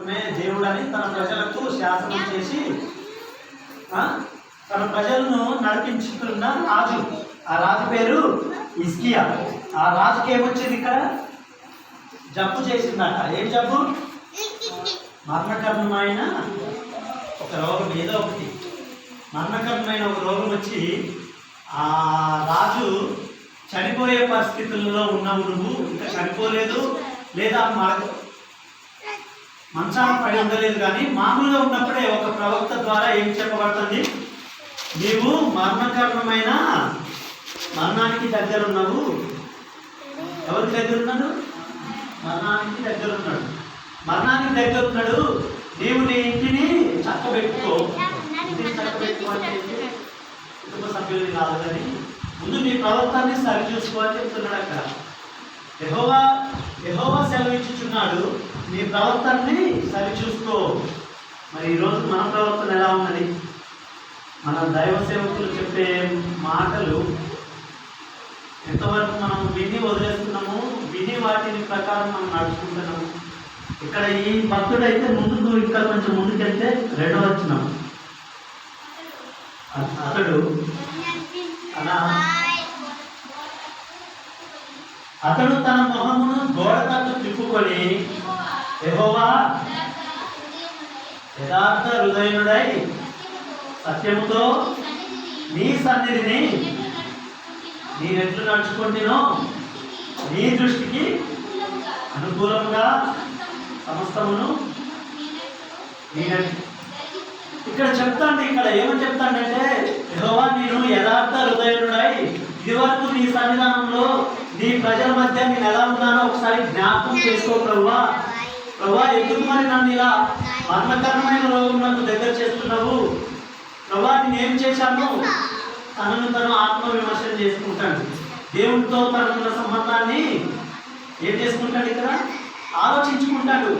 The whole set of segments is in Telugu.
మే దేవుడని తన ప్రజలకు శాసనం చేసి తన ప్రజలను నడిపించుతున్న రాజు. ఆ రాజు పేరు హిజ్కియా. ఆ రాజుకి ఏమొచ్చింది? ఇక్కడ జబ్బు చేసిందట. ఏం జబ్బు? మరణకరమైన ఒక రోగం, ఏదో ఒకటి మరణకరమైన ఒక రోగం వచ్చి ఆ రాజు చనిపోయే పరిస్థితుల్లో ఉన్నావు. నువ్వు ఇంకా చనిపోలేదు, లేదా మంచాన పడి ఉండలేదు, కానీ మామూలుగా ఉన్నప్పుడే ఒక ప్రవక్త ద్వారా ఏం చెప్పబడుతుంది? నీవు మరణకరమైన మరణానికి దగ్గర ఉన్నావు. ఎవరికి దగ్గర ఉన్నాడు? మరణానికి దగ్గర ఉన్నాడు. మరణానికి దగ్గర ఉన్నాడు. నీవు నీ ఇంటిని చక్కబెట్టుకో. ఇంటిని చక్కబెట్టుకో అంటే కుటుంబ సభ్యులు కాదు, కానీ ముందు నీ ప్రవర్తనని సరి చూసుకోవాలని చెప్తున్నాడు. అక్కడ యెహోవా సెలవిచ్చుచున్నాడు, నీ ప్రవర్తనని సరి చూసుకో. మరి ఈరోజు మన ప్రవర్తన ఎలా ఉన్నది? మన దైవ సేవకులు చెప్పే మాటలు ఎంతవరకు మనం విని వదిలేస్తున్నాము, విని వాటిని ప్రకారం మనం నడుచుకుంటున్నాము. ఇక్కడ ఈ భక్తుడైతే ముందుకు ఇంకా కొంచెం ముందుకెళ్తే 2వ వచనం, అతడు తన మొహమును గోడ తట్టు తిప్పుకొని, యెహోవా యథార్థ హృదయుడై సత్యముతో నీ సన్నిధిని నేనెట్లు నడుచుకుంటునో నీ దృష్టికి అనుకూలంగా సమస్తమును ఇక్కడ చెప్తాండి. ఇక్కడ ఏమని చెప్తాడంటే, యెహోవా నేను యథార్థ హృదయుడై ఇదివరకు నీ సన్నిధానంలో నీ ప్రజల మధ్య నేను ఎలా ఉన్నానో ఒకసారి జ్ఞాపకం చేసుకో ప్రభువా. ఎందుకు మరి నన్ను ఇలా మరణకరమైన రోగం నాకు దగ్గర చేస్తున్నావు? ప్రభువా నేనేం చేశాను? తనను తను ఆత్మవిమర్శన చేసుకుంటాడు. దేవుడితో తనకున్న సంబంధాన్ని ఏం చేసుకుంటాడు? ఇక్కడ ఆలోచించుకుంటాడు.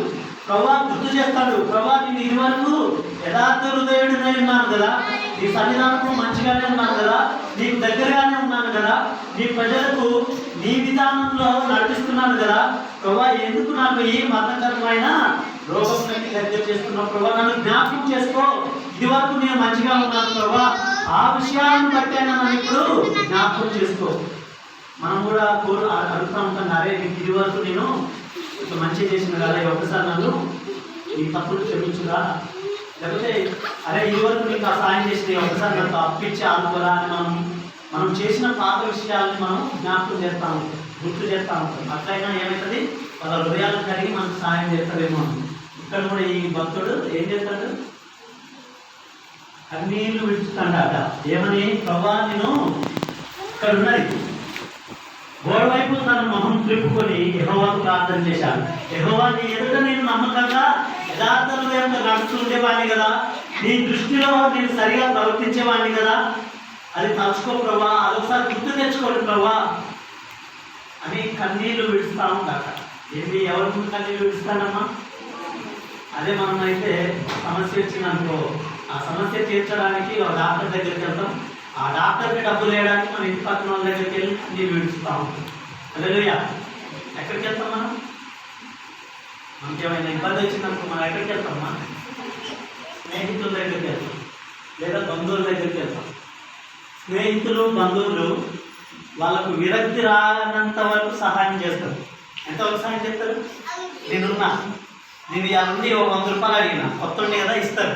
ప్రభువా గుర్తు చేస్తాడు. ప్రభువా నేను ఇదివరకు యథార్థ హృదయుడినై ఉన్నాను కదా, నీ సన్నిధానంలో మంచిగానే ఉన్నాను కదా, నీకు దగ్గరగానే ఉన్నాను కదా, నీ ప్రజలకు నీ విధానంలో నడిపిస్తున్నాను కదా. ప్రభువా ఎందుకు నాకు ఈ మరణకరమైన రోగం దగ్గర చేస్తున్నావు? ప్రభువా నన్ను జ్ఞాపకం చేసుకో. ఇది వరకు నేను మంచిగా ఉన్నాను ప్రభువా, ఆ విషయాలను బట్టి నన్ను ఇప్పుడు జ్ఞాపకం చేసుకో. మనం కూడా అడుగుతూ ఉంటాం, అరే నీకు ఇది వరకు నేను ఇట్లా మంచిగా చేసిన కదా, ఒకసారి నన్ను ఈ తప్పులు క్షమించురా, లేకపోతే అరే ఇది వరకు నీకు ఆ సాయం చేసిన ఒకసారి నాకు అప్పిచ్చి ఆదుకోరా అని మనం చేసిన పాత విషయాలని మనం జ్ఞాపకం చేస్తూ ఉంటాం, గుర్తు చేస్తూ ఉంటాం. అట్లయినా ఏమవుతుంది? వాళ్ళ హృదయాలు కలిగి మనకు సాయం చేస్తారేమో. ఇక్కడ కూడా ఈ భక్తుడు ఏం చేస్తాడు? కన్నీళ్లు విడుచుతాడట. ఏమని? ప్రభువా నేను ఇక్కడ ఉన్నది గోడవైపు తన మొహం త్రిప్పుకొని యెహోవాకు ప్రార్థన చేశాను. యెహోవా నీ ఎదుట నేను నమ్మకంగా యథార్థ హృదయంతో నడుస్తుండేవాడిని కదా, నీ దృష్టిలో నేను సరిగా ప్రవర్తించేవాడిని కదా, అది తలుచుకో ప్రభువా, అదొకసారి గుర్తు తెచ్చుకోండి ప్రభువా అని కన్నీళ్లు విడుస్తూ ఉంటాక. ఏంటి? ఎవరి ముందు కన్నీళ్లు విడుస్తానమ్మా? అదే మనం అయితే సమస్య వచ్చిందనుకో, ఆ సమస్య తీర్చడానికి ఒక డాక్టర్ దగ్గరికి వెళ్తాం. ఆ డాక్టర్కి డబ్బులు వేయడానికి మన ఇంటి పక్కన వాళ్ళ దగ్గరికి వెళ్ళి అన్ని విడుస్తూ ఉంటాం. హల్లెలూయా. ఎక్కడికి వెళ్తాం మనం? మనకేమైనా ఇబ్బంది వచ్చిందనుకో మనం ఎక్కడికి వెళ్తామా? స్నేహితుల దగ్గరికి వెళ్తాం, లేదా బంధువుల దగ్గరికి వెళ్తాం. స్నేహితులు బంధువులు వాళ్ళకు విరక్తి రానంత వరకు సహాయం చేస్తారు. ఎంతవరకు సహాయం చేస్తారు? నేను ఇలా నుండి ఒక 100 రూపాయలు అడిగిన, కొత్త ఉండి కదా ఇస్తారు.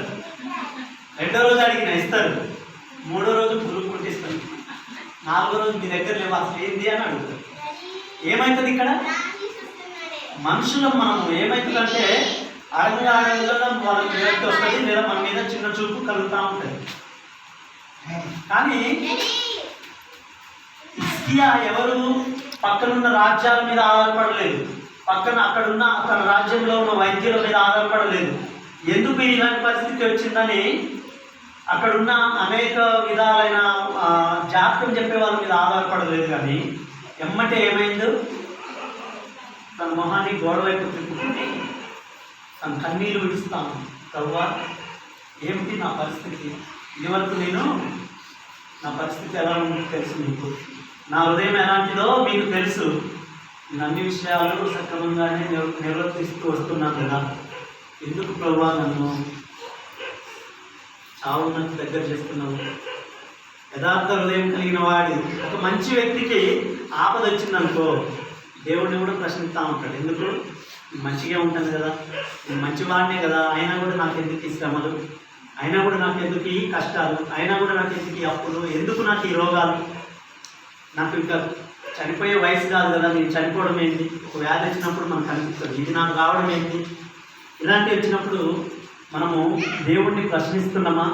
2వ రోజు అడిగిన ఇస్తారు. 3వ రోజు పురుగుకుంటే ఇస్తారు. 4వ రోజు మీ దగ్గర లేవు అసలు ఏంది అని అడుగుతారు. ఏమవుతుంది ఇక్కడ? మనుషులు మనము ఏమవుతుందంటే అడగడం వాళ్ళకి విరక్తి వస్తుంది, లేదా మన మీద చిన్న చూపు కలుగుతూ ఉంటుంది. కానీ హిజ్కియా ఎవరు? పక్కనున్న రాజ్యాల మీద ఆధారపడలేదు, అక్కడున్న తన రాజ్యంలో ఉన్న వైద్యుల మీద ఆధారపడలేదు. ఎందుకు ఇలాంటి పరిస్థితి వచ్చిందని అక్కడున్న అనేక విధాలైన జాతకం చెప్పే వాళ్ళ మీద ఆధారపడలేదు. కానీ ఎమ్మటే ఏమైందో తన మొహాన్ని గోడవైపు తిప్పుకుంటే తన కన్నీళ్ళు విడుస్తాను. ప్రభువా ఏమిటి నా పరిస్థితి? ఇదివరకు నా పరిస్థితి ఎలా ఉందో తెలుసు, మీకు నా హృదయం ఎలాంటిదో మీకు తెలుసు. నేను అన్ని విషయాలు సక్రమంగానే నిర్వర్తిస్తూ వస్తున్నాను కదా. ఎందుకు ప్రభువా నన్ను చావునకు దగ్గర చేస్తున్నావు? యథార్థ హృదయం కలిగిన వాడి ఒక మంచి వ్యక్తికి ఆపద వచ్చిందనుకో, దేవుడిని కూడా ప్రశ్నిస్తూ ఉంటాడు. ఎందుకు? మంచిగా ఉంటుంది కదా, మంచివాడినే కదా, అయినా కూడా నాకు ఎందుకు ఈ శ్రమలు, అయినా కూడా నాకు ఎందుకు ఈ కష్టాలు, అయినా కూడా నాకు ఎందుకు ఈ అప్పులు, ఎందుకు నాకు ఈ రోగాలు, నాకు ఇంకా చనిపోయే వయసు కాదు కదా, నేను చనిపోవడం ఏంటి, ఒక వ్యాధి వచ్చినప్పుడు మనకు అనిపిస్తుంది ఇది నాకు రావడం ఏంటి. ఇలాంటివి వచ్చినప్పుడు మనము దేవుణ్ణి ప్రశ్నిస్తున్నామా,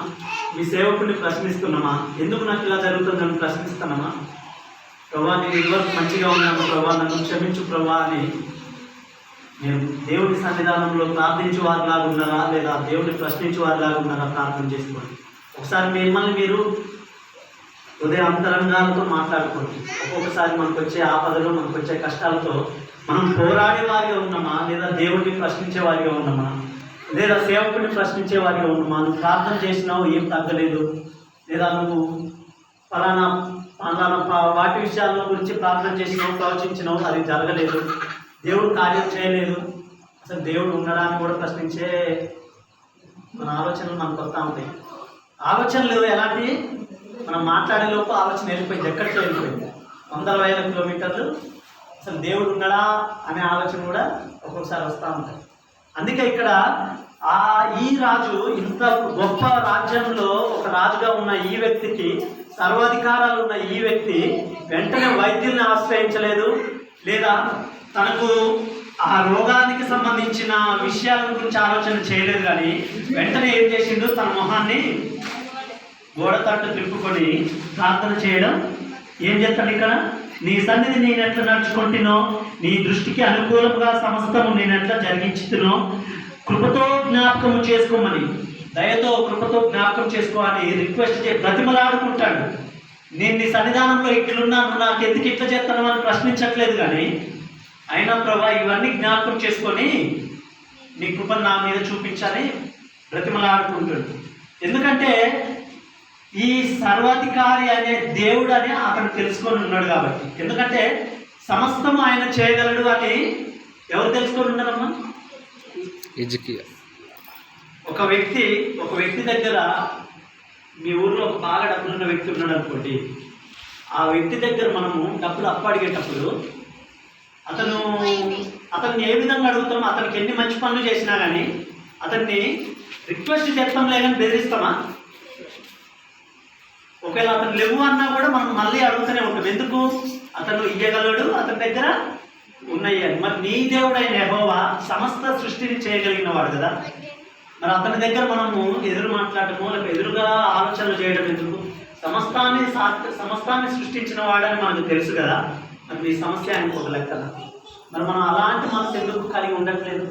మీ సేవకుడిని ప్రశ్నిస్తున్నామా, ఎందుకు నాకు ఇలా జరుగుతుందని ప్రశ్నిస్తున్నామా? ప్రభా నేను ఇదివరకు మంచిగా ఉన్నాను ప్రభా, నన్ను క్షమించు ప్రభా అని నేను దేవుని సన్నిధానంలో ప్రార్థించే వారిలాగా ఉన్నారా, లేదా దేవుడిని ప్రశ్నించే వారిలాగా ఉన్నారా? ప్రార్థన చేసుకోండి. ఒకసారి మిమ్మల్ని మీరు హృదయ అంతరంగాలతో మాట్లాడుకోండి. ఒక్కొక్కసారి మనకు వచ్చే ఆపదలు, మనకు వచ్చే కష్టాలతో మనం పోరాడే వారిగా ఉన్నామా, లేదా దేవుడిని ప్రశ్నించే వారిగా ఉన్నామా, లేదా సేవకుడిని ప్రశ్నించే వారిగా ఉన్నామా? నువ్వు ప్రార్థన చేసినావు ఏం తగ్గలేదు, లేదా నువ్వు ఫలానా వాటి విషయాల గురించి ప్రార్థన చేసినావు, ప్రవచించినావు, అది జరగలేదు, దేవుడు కార్యం చేయలేదు, అసలు దేవుడు ఉండడానికి కూడా ప్రశ్నించే మన ఆలోచనలు మనకు వస్తూ ఉంటాయి. ఆలోచనలు ఎలాంటి, మనం మాట్లాడే లోపు ఆలోచన వెళ్ళిపోయింది, ఎక్కడికి వెళ్ళిపోయింది, 100,000 కిలోమీటర్లు. అసలు దేవుడు ఉన్నాడా అనే ఆలోచన కూడా ఒక్కొక్కసారి వస్తూ ఉంటాయి. అందుకే ఇక్కడ ఈ రాజు, ఇంత గొప్ప రాజ్యంలో ఒక రాజుగా ఉన్న ఈ వ్యక్తికి, సర్వాధికారాలు ఉన్న ఈ వ్యక్తి వెంటనే వైద్యుల్ని ఆశ్రయించలేదు, లేదా తనకు ఆ రోగానికి సంబంధించిన విషయాల గురించి ఆలోచన చేయలేదు. కానీ వెంటనే ఏం చేసిండు, తన మొహాన్ని గోడ తట్టు తిప్పుకొని ప్రార్థన చేయడం. ఏం చేస్తాడు ఇక్కడ, నీ సన్నిధి నేను ఎట్లా నడుచుకుంటునో, నీ దృష్టికి అనుకూలంగా సమస్తము నేను ఎట్లా జరిగించుతునో కృపతో జ్ఞాపకము చేసుకోమని, దయతో కృపతో జ్ఞాపకం చేసుకోవాలని రిక్వెస్ట్ చేసి బ్రతిమలాడుకుంటాడు. నేను నీ సన్నిధానంలో ఇట్లున్నాను, నాకు ఎందుకు ఇట్లా చేస్తాను అని ప్రశ్నించట్లేదు. కానీ అయినా ప్రభా ఇవన్నీ జ్ఞాపకం చేసుకొని నీ కృపను నా మీద చూపించాలి బ్రతిమలాడుకుంటాడు. ఎందుకంటే ఈ సర్వాధికారి అనే దేవుడు అని అతను తెలుసుకొని ఉన్నాడు కాబట్టి. ఎందుకంటే సమస్తము ఆయన చేయగలడు అని ఎవరు తెలుసుకొని ఉన్నారమ్మా? ఒక వ్యక్తి దగ్గర, మీ ఊర్లో ఒక బాగా డబ్బులున్న వ్యక్తి ఉన్నాడు అనుకోండి, ఆ వ్యక్తి దగ్గర మనము డబ్బులు అప్పడిగేటప్పుడు అతన్ని ఏ విధంగా అడుగుతామో, అతనికి ఎన్ని మంచి పనులు చేసినా కానీ అతన్ని రిక్వెస్ట్ చేస్తాం లేదని బెదిరిస్తామా? ఒకవేళ అతను లేవు అన్నా కూడా మనం మళ్ళీ అడుగుతూనే ఉంటాం. ఎందుకు? అతను ఇయ్యగలడు, అతని దగ్గర ఉన్నాయి అని. మరి నీ దేవుడైన యెహోవా సమస్త సృష్టిని చేయగలిగిన వాడు కదా, మరి అతని దగ్గర మనము ఎదురు మాట్లాడటము, లేక ఎదురుగా ఆలోచనలు చేయడం ఎందుకు? సమస్తాన్ని సృష్టించిన వాడని మనకు తెలుసు కదా. మరి నీ సమస్య ఆయనకు ఒక లెక్కన. మరి మనం అలాంటి మనసు ఎందుకు కలిగి ఉండట్లేదు?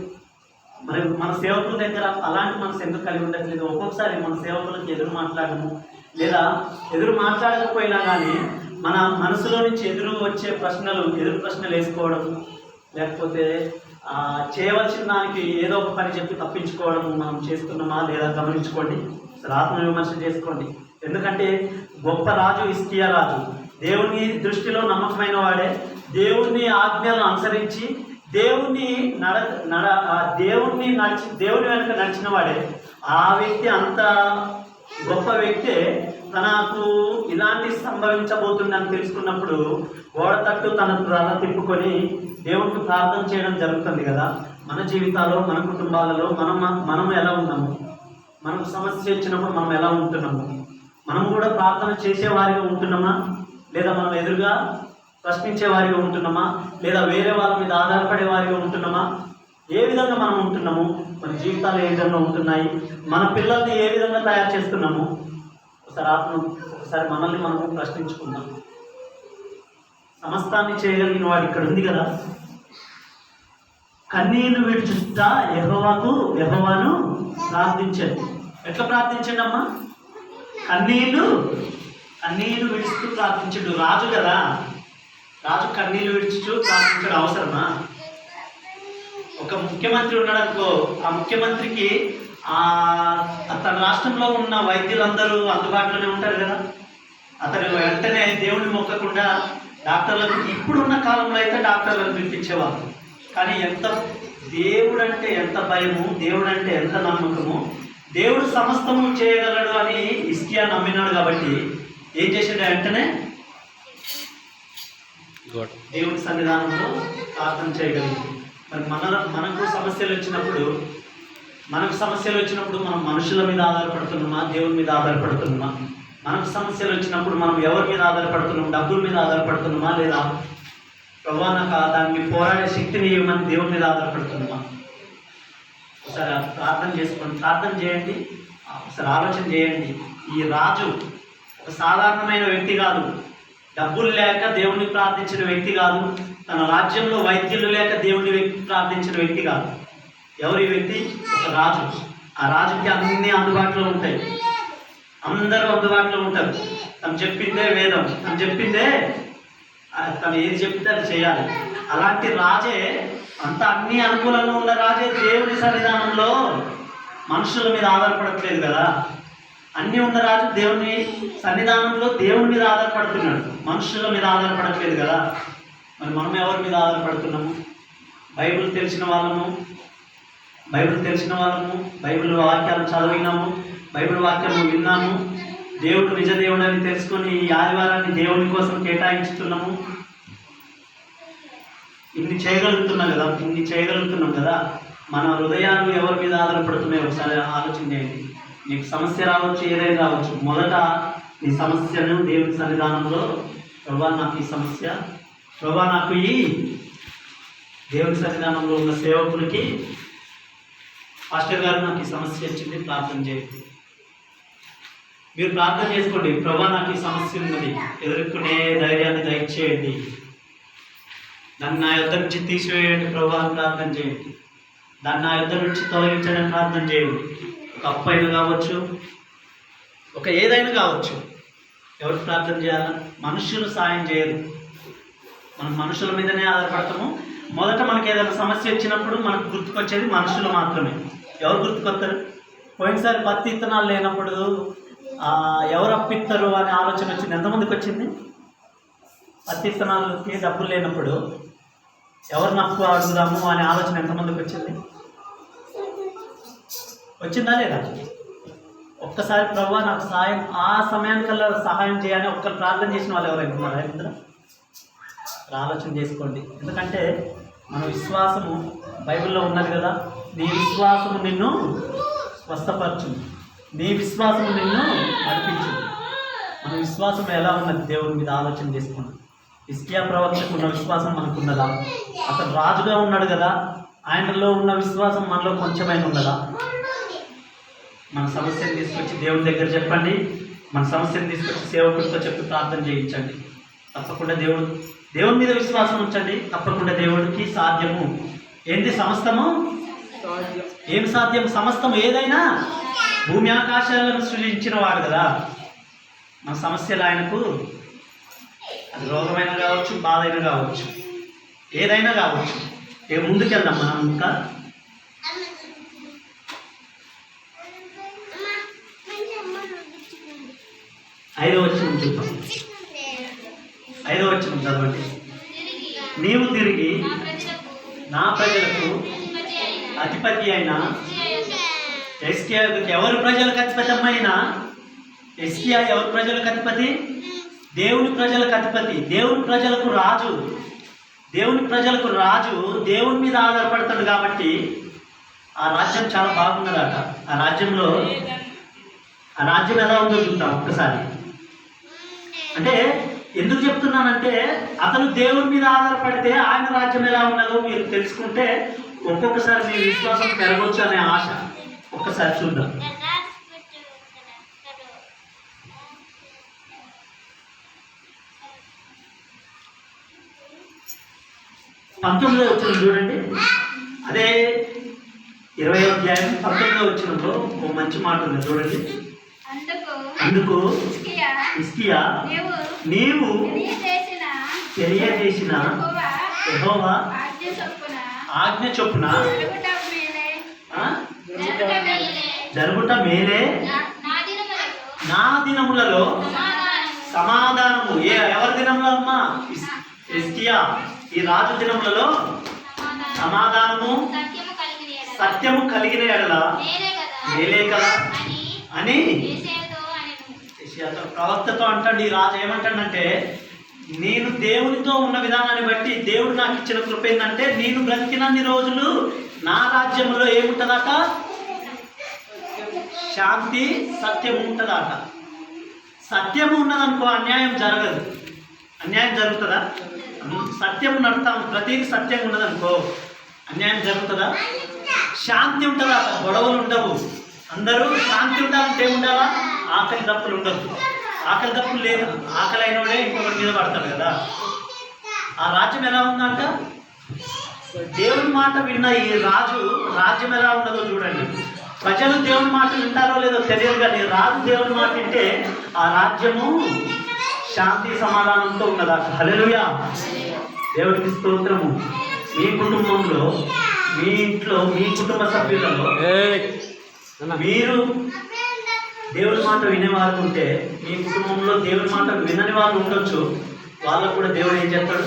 మరి మన సేవకుల దగ్గర అలాంటి మనసు ఎందుకు కలిగి ఉండట్లేదు? ఒక్కొక్కసారి మన సేవకులకు ఎదురు మాట్లాడము, లేదా ఎదురు మాట్లాడకపోయినా కానీ మన మనసులో నుంచి ఎదురు ప్రశ్నలు వేసుకోవడం, లేకపోతే చేయవలసిన దానికి ఏదో ఒక పని చెప్పి తప్పించుకోవడం మనం చేస్తున్నామా లేదా గమనించుకోండి. ఆత్మవిమర్శ చేసుకోండి. ఎందుకంటే గొప్ప రాజు హిజ్కియా రాజు దేవుని దృష్టిలో నమ్మకమైన వాడే, దేవుని ఆజ్ఞలను అనుసరించి దేవుని వెనుక నడిచిన వాడే. ఆ వ్యక్తి అంత గొప్ప వ్యక్తే తనకు ఇలాంటి సంభవించబోతుందని తెలుసుకున్నప్పుడు గోడ తట్టు తన తల తిప్పుకొని దేవునికి ప్రార్థన చేయడం జరుగుతుంది కదా. మన జీవితాల్లో, మన కుటుంబాలలో మనం ఎలా ఉన్నాము, మనకు సమస్య వచ్చినప్పుడు మనం ఎలా ఉంటున్నాము, మనం కూడా ప్రార్థన చేసేవారిగా ఉంటున్నామా, లేదా మనం ఎదురుగా ప్రశ్నించే వారిగా ఉంటున్నామా, లేదా వేరే వాళ్ళ మీద ఆధారపడే వారిగా ఉంటున్నామా? ఏ విధంగా మనం ఉంటున్నాము, మన జీవితాలు ఏ విధంగా ఉంటున్నాయి, మన పిల్లల్ని ఏ విధంగా తయారు చేస్తున్నాము? ఒకసారి మనల్ని మనము ప్రశ్నించుకుందాం. సమస్తాన్ని చేయగలిగిన వాడు ఇక్కడ ఉంది కదా. కన్నీళ్లు విడుచుతా యెహోవాను ప్రార్థించండి. ఎట్లా ప్రార్థించండి అమ్మా? కన్నీళ్లు విడుస్తూ ప్రార్థించడు. రాజు కదా, రాజు కన్నీళ్లు విడుచుతూ ప్రార్థించడం అవసరమా? ఒక ముఖ్యమంత్రి ఉన్నాడు అనుకో, ఆ ముఖ్యమంత్రికి తన రాష్ట్రంలో ఉన్న వైద్యులందరూ అందుబాటులోనే ఉంటారు కదా. అతను వెంటనే దేవుని మొక్కకుండా డాక్టర్లకు, ఇప్పుడున్న కాలంలో అయితే డాక్టర్లను పిలిపించేవారు, కానీ ఎంత దేవుడు అంటే ఎంత భయము, దేవుడు అంటే ఎంత నమ్మకము, దేవుడు సమస్తము చేయగలడు అని హిజ్కియా నమ్మినాడు. కాబట్టి ఏం చేసాడు? వెంటనే దేవుడి సన్నిధానంలో ప్రార్థన చేయగలిగింది. మరి మనకు సమస్యలు వచ్చినప్పుడు మనం మనుషుల మీద ఆధారపడుతున్నామా, దేవుని మీద ఆధారపడుతున్నామా? మనకు సమస్యలు వచ్చినప్పుడు మనం ఎవరి మీద ఆధారపడుతున్నాం? డబ్బుల మీద ఆధారపడుతున్నామా, లేదా ప్రభువా నాకు దాన్ని పోరాడే శక్తిని ఇవ్వమని దేవుని మీద ఆధారపడుతున్నామా? ఒకసారి ప్రార్థన చేసుకోండి, ప్రార్థన చేయండి, ఒకసారి ఆలోచన చేయండి. ఈ రాజు ఒక సాధారణమైన వ్యక్తి కాదు, డబ్బులు లేక దేవుణ్ణి ప్రార్థించిన వ్యక్తి కాదు, తన రాజ్యంలో వైద్యులు లేక దేవుని ప్రార్థించిన వ్యక్తి కాదు. ఎవరి వ్యక్తి? ఒక రాజు. ఆ రాజుకి అన్నీ అందుబాటులో ఉంటాయి, అందరూ అందుబాటులో ఉంటారు. తను చెప్పిందే వేదం, తను ఏది చెప్తే అది చేయాలి. అలాంటి రాజే, అంత అన్ని అనుకూలంగా ఉన్న రాజే దేవుని సన్నిధానంలో మనుషుల మీద ఆధారపడట్లేదు కదా. అన్నీ ఉన్న రాజు దేవుని సన్నిధానంలో దేవుని మీద ఆధారపడుతున్నాడు, మనుషుల మీద ఆధారపడట్లేదు కదా. మరి మనం ఎవరి మీద ఆధారపడుతున్నాము? బైబిల్ తెలిసిన వాళ్ళము, బైబిల్ వాక్యాలు చదివినాము, బైబిల్ వాక్యాలను విన్నాము, దేవుడు నిజ దేవుడు అని తెలుసుకొని ఈ ఆదివారాన్ని దేవుని కోసం కేటాయించుతున్నాము. ఇన్ని చేయగలుగుతున్నాం కదా. మన హృదయాలు ఎవరి మీద ఆధారపడుతున్నాయో ఒకసారి ఆలోచన చేయండి. నీకు సమస్య రావచ్చు, ఏదైనా రావచ్చు. మొదట నీ సమస్యను దేవుని సన్నిధానంలో, ప్రభువా నాకు ఈ సమస్య, ప్రభువా నాకు ఈ దేవుని సన్నిధానంలో ఉన్న సేవకులకి, పాస్టర్ గారు నాకు ఈ సమస్య వచ్చింది, ప్రార్థన చేయండి. మీరు ప్రార్థన చేసుకోండి, ప్రభువా నాకు ఈ సమస్య ఉన్నది, ఎదుర్కొనే ధైర్యాన్ని దయచేయండి, దాన్ని నా యొద్ద నుంచి తీసివేయండి ప్రభువా అని ప్రార్థన చేయండి. దాన్ని నా యొద్ద నుంచి తొలగించడానికి ప్రార్థన చేయండి. ఒక అప్పు అయినా కావచ్చు, ఒక ఏదైనా కావచ్చు. ఎవరికి ప్రార్థన చేయాలి? మనుషులు సాయం చేయరు, మనం మనుషుల మీదనే ఆధారపడతాము. మొదట మనకి ఏదైనా సమస్య వచ్చినప్పుడు మనకు గుర్తుకొచ్చేది మనుషులు మాత్రమే. ఎవరు గుర్తుకొస్తారు? పోయినసారి పత్తి విత్తనాలు లేనప్పుడు ఎవరు అప్పిస్తారు అనే ఆలోచన వచ్చింది. ఎంతమందికి వచ్చింది? పత్తి విత్తనాలకి డబ్బులు లేనప్పుడు ఎవరిని అప్పు అడుగుదాము అనే ఆలోచన ఎంతమందికి వచ్చింది? వచ్చిందా లేదా? ఒక్కసారి ప్రభువా నాకు సహాయం, ఆ సమయానికల్లా సహాయం చేయాలని ఒక్కరు ప్రార్థన చేసిన వాళ్ళు ఎవరైనా ఉన్నారా? ఇందులో ఆలోచన చేసుకోండి. ఎందుకంటే మన విశ్వాసము బైబిల్లో ఉన్నది కదా. నీ విశ్వాసము నిన్ను స్వస్థపరచును, నీ విశ్వాసము నిన్ను నడిపించును. మన విశ్వాసం ఎలా ఉన్నది దేవుని మీద ఆలోచన చేసుకోండి. హిజ్కియా ప్రవక్తకు ఉన్న విశ్వాసం మనకు ఉన్నదా? అతను రాజుగా ఉన్నాడు కదా, ఆయనలో ఉన్న విశ్వాసం మనలో కొంచెమైనా ఉన్నదా? మన సమస్యను తీసుకొచ్చి దేవుని దగ్గర చెప్పండి, మన సమస్యను తీసుకొచ్చి సేవకుడితో చెప్పి ప్రార్థన చేయించండి. తప్పకుండా దేవుని మీద విశ్వాసం ఉంచండి. తప్పకుండా దేవుడికి సాధ్యము. ఏంటి సమస్తము? ఏమి సాధ్యం? సమస్తము ఏదైనా. భూమి ఆకాశాలను సృజించిన వాడు కదా. మన సమస్యలు ఆయనకు, అది రోగమైన కావచ్చు, బాధ అయినా కావచ్చు, ఏదైనా కావచ్చు. ముందుకెళ్దాం మనం. ఇంకా 5వ వచనం చూద్దాం. 5వ వచనం చదవండి. నీవు తిరిగి నా ప్రజలకు అధిపతి అయిన హిజ్కియాకు. ఎవరి ప్రజలకు అధిపతి అమ్మైనా? హిజ్కియా ఎవరి ప్రజలకు అధిపతి? దేవుని ప్రజలకు అధిపతి, దేవుని ప్రజలకు రాజు. దేవుని మీద ఆధారపడతాడు కాబట్టి ఆ రాజ్యం చాలా బాగున్నదట. ఆ రాజ్యం ఎలా ఉందో చూద్దాం ఒక్కసారి. అంటే ఎందుకు చెప్తున్నానంటే, అతను దేవుని మీద ఆధారపడితే ఆయన రాజ్యం ఎలా ఉన్నదో మీరు తెలుసుకుంటే ఒక్కొక్కసారి మీ విశ్వాసం పెరగవచ్చు అనే ఆశ. ఒక్కసారి చూద్దాం. 19వ వచనం చూడండి. అదే 20వ అధ్యాయం 19వ వచనంలో ఒక మంచి మాట ఉంది చూడండి. అందుకు హిజ్కియా, నీవు తెలియజేసిన యెహోవా ఆజ్ఞ చొప్పున జరుగుట మేలే, నా దినములలో సమాధానము. ఎవరి దినములో అమ్మా? హిజ్కియా ఈ రాజు దినములలో సమాధానము సత్యము కలిగిన ఎడల మేలే కదా అని ప్రవక్తతో అంటాడు. ఈ రాజు ఏమంటాడంటే, నేను దేవునితో ఉన్న విధానాన్ని బట్టి దేవుడు నాకు ఇచ్చిన కృప ఏంటంటే, నేను బ్రతికినన్ని రోజులు నా రాజ్యంలో ఏముంటుందట? శాంతి, సత్యం ఉంటుందట. సత్యం ఉన్నదనుకో అన్యాయం జరగదు. అన్యాయం జరుగుతుందా? సత్యం నడుతాం, ప్రతిదీ సత్యం ఉన్నదనుకో అన్యాయం జరుగుతుందా? శాంతి ఉంటుందా? గొడవలు ఉండవు. అందరూ శాంతి ఉండాలంటే ఏముండాలా? ఆకలి దప్పులు ఉండదు. ఆకలి దప్పులు లేదు. ఆకలి అయినోడే ఇంకొకటి మీద పడతాడు కదా. ఆ రాజ్యం ఎలా ఉందంట? దేవుని మాట విన్న ఈ రాజు రాజ్యం ఎలా ఉండదో చూడండి. ప్రజలు దేవుని మాట వింటారో లేదో తెలియదు, కానీ రాజు దేవుని మాట వింటే ఆ రాజ్యము శాంతి సమాధానంతో ఉన్నదా. హల్లెలూయా, దేవుడికి స్తోత్రము. మీ కుటుంబంలో, మీ ఇంట్లో, మీ కుటుంబ సభ్యులలో మీరు దేవుని మాట వినేవారు ఉంటే, మీ కుటుంబంలో దేవుని మాట వినని వాళ్ళు ఉండొచ్చు. వాళ్ళకు కూడా దేవుడు ఏం చేస్తాడు?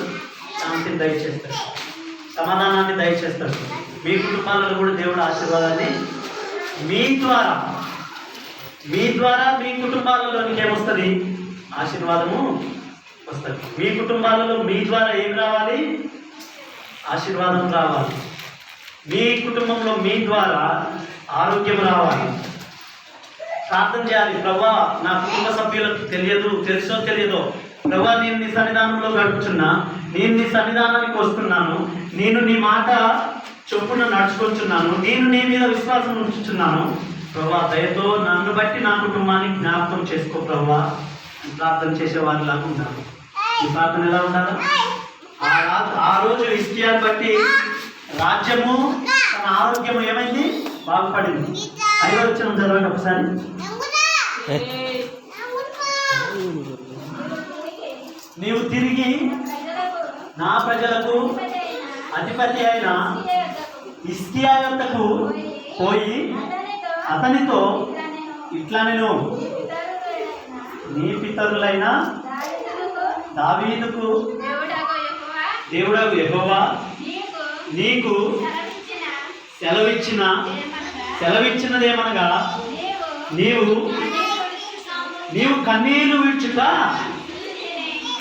శాంతిని దయచేస్తాడు, సమాధానాన్ని దయచేస్తాడు. మీ కుటుంబాలలో కూడా దేవుడు ఆశీర్వాదాన్ని మీ ద్వారా మీ కుటుంబాలలోనికి ఏమొస్తుంది? ఆశీర్వాదము వస్తుంది. మీ కుటుంబాలలో మీ ద్వారా ఏం రావాలి? ఆశీర్వాదం రావాలి. మీ కుటుంబంలో మీ ద్వారా ఆరోగ్యం రావాలి. ప్రార్థన చేయాలి. ప్రభువా, నా కుటుంబ సభ్యులకు తెలుసో తెలియదో ప్రభువా, నేను నీ సన్నిధానంలో గడుపుచున్నా, నేను నీ సన్నిధానానికి వస్తున్నాను, నేను నీ మాట చొప్పున నడుచుకొచ్చున్నాను, నేను నీ మీద విశ్వాసం ఉంచుచున్నాను ప్రభువా, దయతో నన్ను బట్టి నా కుటుంబాన్ని జ్ఞాపకం చేసుకో ప్రభువా. ప్రార్థన చేసేవారిలాగా ఉండాలి. ఈ ప్రార్థన ఎలా ఉండాలి? ఆ రోజు హిజ్కియాని బట్టి రాజ్యము, తన ఆరోగ్యము ఏమైంది? బాగుపడింది. 5వ వచనం చదవండి ఒకసారి. నీవు తిరిగి నా ప్రజలకు అధిపతి అయిన హిజ్కియా యొద్దకు పోయి అతనితో ఇట్లా, నేను నీ పితరులైన దావీదుకు దేవుడగు యెహోవా నీకు సెలవిచ్చినదేమనగా, నీవు కన్నీళ్లు విడ్చుట,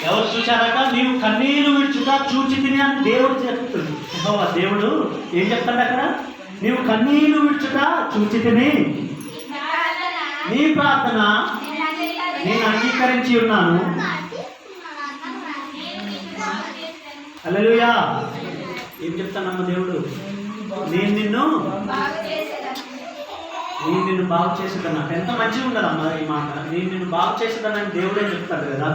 ఎవరు చూచారట? నీవు కన్నీళ్లు విడ్చుట చూచి తిని అని దేవుడు చెప్తుంది. యెహోవా దేవుడు ఏం చెప్తాడు అక్కడ? నీవు కన్నీళ్లు విడ్చుట చూచి తిని నీ ప్రార్థన నేను అంగీకరించి ఉన్నాను. హల్లెలూయా. ఏం చెప్తానమ్మ దేవుడు? నేను నిన్ను బాగు చేసేదన్నా. ఎంత మంచిగా ఉండదమ్మా ఈ మాట. నేను నిన్ను బాగు చేసేదన్నని దేవుడే చెప్తాడు కదా.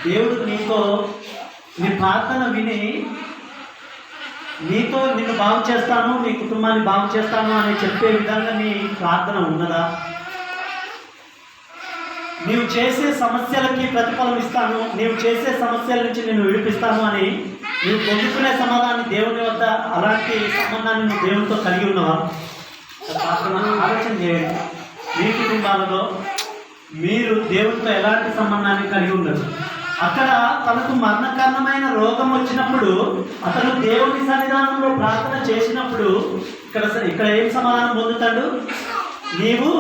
దేవుడు నీతో నీ ప్రార్థన విని నీతో నిన్ను బాగు చేస్తాను, నీ కుటుంబాన్ని బాగు చేస్తాను అని చెప్పే విధంగా నీ ప్రార్థన ఉన్నదా? నీవు చేసే సమస్యలకి ప్రతిఫలం ఇస్తాను, నీవు చేసే సమస్యల నుంచి నేను విడిపిస్తాను అని నీవు పొందుకునే సమాధానాన్ని దేవుని వద్ద, అలాంటి సంబంధాన్ని నువ్వు దేవునితో కలిగి ఉన్నావా? ఆలోచన చేయండి. మీ కుటుంబాలలో మీరు దేవునితో ఎలాంటి సంబంధాన్ని కలిగి ఉండదు. అక్కడ తనకు మరణకారణమైన రోగం వచ్చినప్పుడు అతను దేవుని సన్నిధానంలో ప్రార్థన చేసినప్పుడు ఇక్కడ ఏం సమాధానం పొందుతాడు? నీవు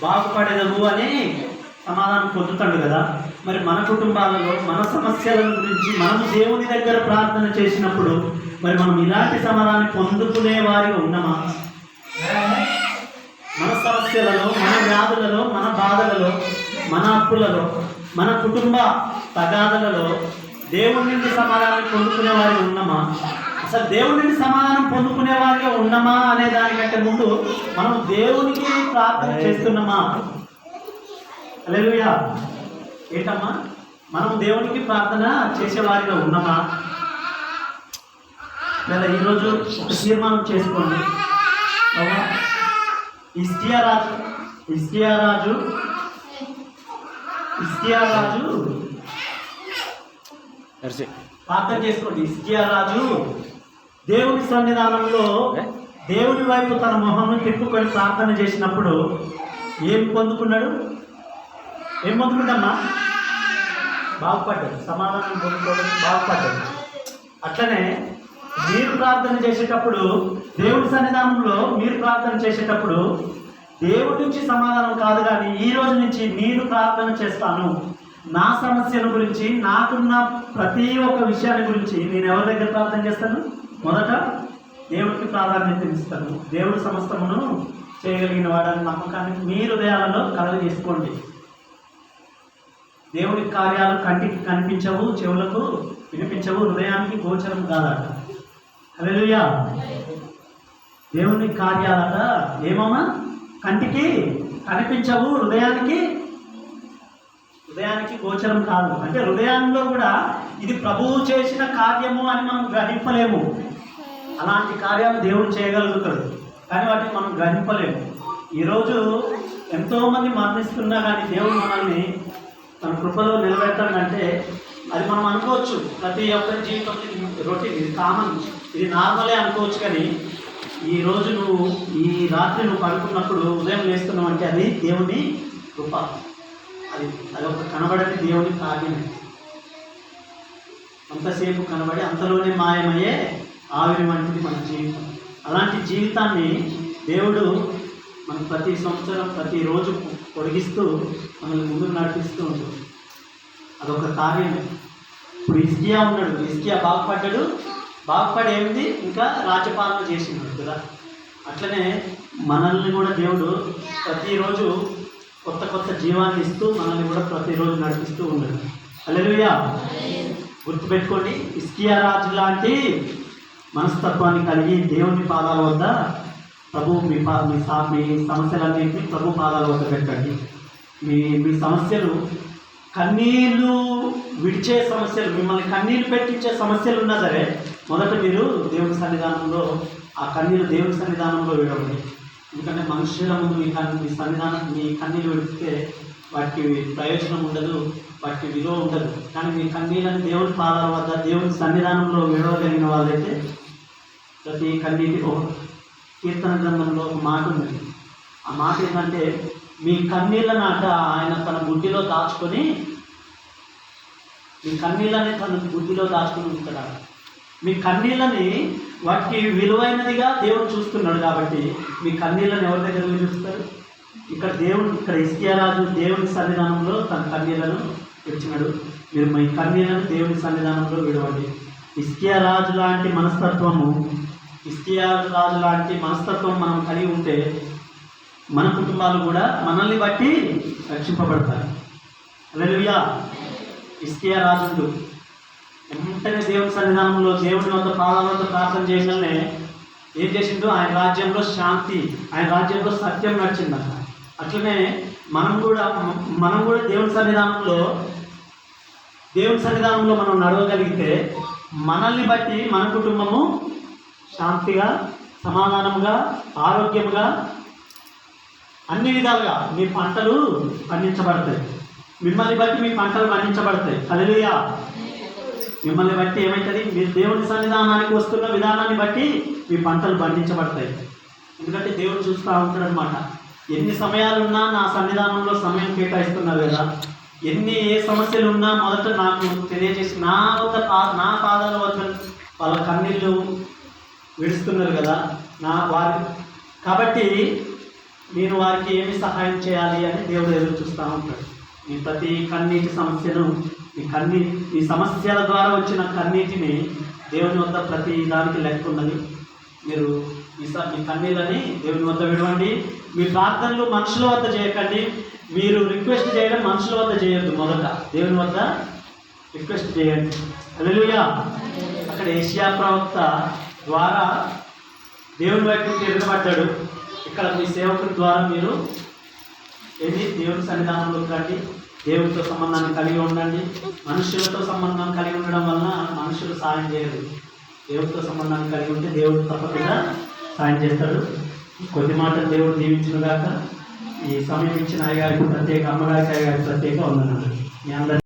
బాగుపడేదవు అని సమాధానం పొందుతాడు కదా. మరి మన కుటుంబాలలో మన సమస్యల గురించి మనము దేవుని దగ్గర ప్రార్థన చేసినప్పుడు మరి మనం ఇలాంటి సమాధానం పొందుకునే వారిగా ఉన్నామా? మన సమస్యలలో, మన వ్యాధులలో, మన బాధలలో, మన అప్పులలో, మన కుటుంబ తగాదలలో దేవుని నుండి సమాధానం పొందుకునే వారిగా ఉన్నామా? అసలు దేవుని నుండి సమాధానం పొందుకునే వారిగా ఉన్నామా అనే దానికంటే ముందు మనం దేవునికి ప్రార్థన చేస్తున్నామా? హల్లెలూయా. ఏంటమ్మా, మనం దేవునికి ప్రార్థన చేసేవారిగా ఉన్నామా? లేదా ఈరోజు ఒక తీర్మానం చేసుకోండి. హిజ్కియా రాజు ప్రార్థన చేసుకోండి. హిజ్కియా రాజు దేవుని సన్నిధానంలో దేవుని వైపు తన మొహంను తిప్పుకొని ప్రార్థన చేసినప్పుడు ఏం పొందుకున్నాడు? ఏం పొందుకుంటామ్మా? బాగుపడ్డాడు. సమాధానం పొందుకోవడం బాగుపడ్డాడు. అట్లనే మీరు ప్రార్థన చేసేటప్పుడు, దేవుడి సన్నిధానంలో మీరు ప్రార్థన చేసేటప్పుడు దేవుడి నుంచి సమాధానం కాదు, కానీ ఈ రోజు నుంచి నేను ప్రార్థన చేస్తాను. నా సమస్యల గురించి, నాకున్న ప్రతి ఒక్క విషయాన్ని గురించి నేను ఎవరి దగ్గర ప్రార్థన చేస్తాను? మొదట దేవుడికి ప్రాధాన్యత ఇస్తాను. దేవుడు సమస్తమును చేయగలిగిన వాడని నమ్మకాన్ని మీ హృదయాలలో కలగజేసుకోండి. దేవుడి కార్యాలు కంటికి కనిపించవు, చెవులకు వినిపించవు, హృదయానికి గోచరం కాదట. హల్లెలూయా. దేవుని కార్యాలట ఏమమ్మా? కంటికి కనిపించవు, హృదయానికి గోచరం కాదు. అంటే హృదయంలో కూడా ఇది ప్రభువు చేసిన కార్యము అని మనం గ్రహింపలేము. అలాంటి కార్యాలు దేవుడు చేయగలుగుతాడు, కానీ వాటిని మనం గ్రహింపలేము. ఈరోజు ఎంతోమంది మరణిస్తున్నా కానీ దేవుడు మనల్ని తన కృపలో నిలబెట్టాడంటే అది మనం అనుకోవచ్చు. ప్రతి ఒక్కరి జీవితం రొటీన్, ఇది కామన్, ఇది నార్మలే అనుకోవచ్చు. కానీ ఈరోజు ఈ రాత్రి నువ్వు పడుకున్నప్పుడు ఉదయం లేస్తున్నావు అంటే అది దేవుని కృప. అది ఒక కనబడని దేవుని కార్యమే. అంతసేపు కనబడి అంతలోనే మాయమయ్యే ఆవిరి వంటిది మన జీవితం. అలాంటి జీవితాన్ని దేవుడు మన ప్రతి సంవత్సరం ప్రతిరోజు పొడిగిస్తూ మనల్ని ముందుకు నడిపిస్తూ ఉంటుంది. అదొక కార్యమే. ఇప్పుడు హిజ్కియా ఉన్నాడు, హిజ్కియా బాగుపడి ఏమిటి, ఇంకా రాజ్యపాలన చేసినాడు కదా. అట్లనే మనల్ని కూడా దేవుడు ప్రతిరోజు కొత్త జీవాన్ని ఇస్తూ మనల్ని కూడా ప్రతిరోజు నడిపిస్తూ ఉన్నాడు. హల్లెలూయా. గుర్తుపెట్టుకోండి, హిజ్కియా రాజు లాంటి మనస్తత్వాన్ని కలిగి దేవుని పాదాల వద్ద ప్రభు మీ సమస్యలన్నింటినీ ప్రభు పాదాల వద్ద పెట్టండి. మీ సమస్యలు కన్నీళ్ళు విడిచే సమస్యలు, మిమ్మల్ని కన్నీళ్ళు పెట్టించే సమస్యలు ఉన్నా సరే మొదట మీరు దేవుని సన్నిధానంలో ఆ కన్నీళ్ళు దేవుని సన్నిధానంలో విడవండి. ఎందుకంటే మనుషుల ముందు మీ కన్నీళ్ళు విడిస్తే వాటికి ప్రయోజనం ఉండదు, వాటికి విలువ ఉండదు. కానీ మీ కన్నీళ్ళని దేవుని పాదాల వద్ద దేవుని సన్నిధానంలో విడవగలిగిన వాళ్ళైతే ప్రతి కన్నీటి కీర్తన గ్రంథంలో ఒక మాట ఉంది. ఆ మాట ఏంటంటే, మీ కన్నీళ్ళ నాట ఆయన తన బుద్ధిలో దాచుకొని ఉంటాడు. మీ కన్నీళ్ళని వాటికి విలువైనదిగా దేవుడు చూస్తున్నాడు. కాబట్టి మీ కన్నీళ్ళని ఎవరి దగ్గర చూస్తారు? ఇక్కడ హిజ్కియా రాజు దేవుని సన్నిధానంలో తన కన్నీళ్లను విడిచినాడు. మీరు మీ కన్నీళ్లను దేవుని సన్నిధానంలో విడవండి. హిజ్కియా రాజు లాంటి మనస్తత్వం మనం కలిగి ఉంటే మన కుటుంబాలు కూడా మనల్ని బట్టి రక్షింపబడతాయి. హల్లెలూయా. హిజ్కియా రాజుడు వెంటనే దేవుని సన్నిధానంలో దేవుని వద్ద పాదాల వద్ద ప్రార్థన చేయగానే ఏం చేసిందో, ఆయన రాజ్యంలో శాంతి, ఆయన రాజ్యంలో సత్యం నడిచిందట. అట్లనే మనం కూడా దేవుని సన్నిధానంలో మనం నడవగలిగితే మనల్ని బట్టి మన కుటుంబము శాంతిగా, సమాధానంగా, ఆరోగ్యంగా, అన్ని విధాలుగా మీ పంటలు పండించబడతాయి. మిమ్మల్ని బట్టి మీ పంటలు పండించబడతాయి. హల్లెలూయా. మిమ్మల్ని బట్టి ఏమవుతుంది? మీరు దేవుని సన్నిధానానికి వస్తున్న విధానాన్ని బట్టి మీ పంటలు పండించబడతాయి. ఎందుకంటే దేవుడు చూస్తూ ఉంటాడు అనమాట. ఎన్ని సమయాలున్నా నా సన్నిధానంలో సమయం కేటాయిస్తున్నారు కదా, ఏ సమస్యలు ఉన్నా మొదట నాకు తెలియజేసి నా పాదాల వద్ద వాళ్ళ కన్నీళ్ళు విడుస్తున్నారు కదా కాబట్టి నేను వారికి ఏమి సహాయం చేయాలి అని దేవుడు ఎదురు చూస్తూ ఉంటాడు. మీ ప్రతి కన్నీటి సమస్యను, మీ సమస్యల ద్వారా వచ్చిన కన్నీటిని దేవుని వద్ద ప్రతి దానికి లెక్క ఉన్నది. మీరు మీ కన్నీళ్ళని దేవుని వద్ద విడవండి. మీ ప్రార్థనలు మనుషుల వద్ద చేయకండి. మీరు రిక్వెస్ట్ చేయడం మనుషుల వద్ద చేయొద్దు, మొదట దేవుని వద్ద రిక్వెస్ట్ చేయండి. హల్లెలూయా. అక్కడ యెషయా ప్రవక్త ద్వారా దేవుని వైపు తిరగబడ్డాడు. ఇక్కడ మీ సేవకుల ద్వారా మీరు దేవుని సన్నిధానంలోకి రండి. దేవుడితో సంబంధాన్ని కలిగి ఉండండి. మనుషులతో సంబంధం కలిగి ఉండడం వలన మనుషులు సాయం చేయరు. దేవుడితో సంబంధాన్ని కలిగి ఉంటే దేవుడు తప్పకుండా సాయం చేస్తాడు. కొద్ది మాటలు దేవుడు దీవించిన గాక. ఈ సమయం ఇచ్చిన అయ్యగారికి ప్రత్యేక, అమ్మగారికి అయ్యగారికి ప్రత్యేక వందనాలు. మీ అందరి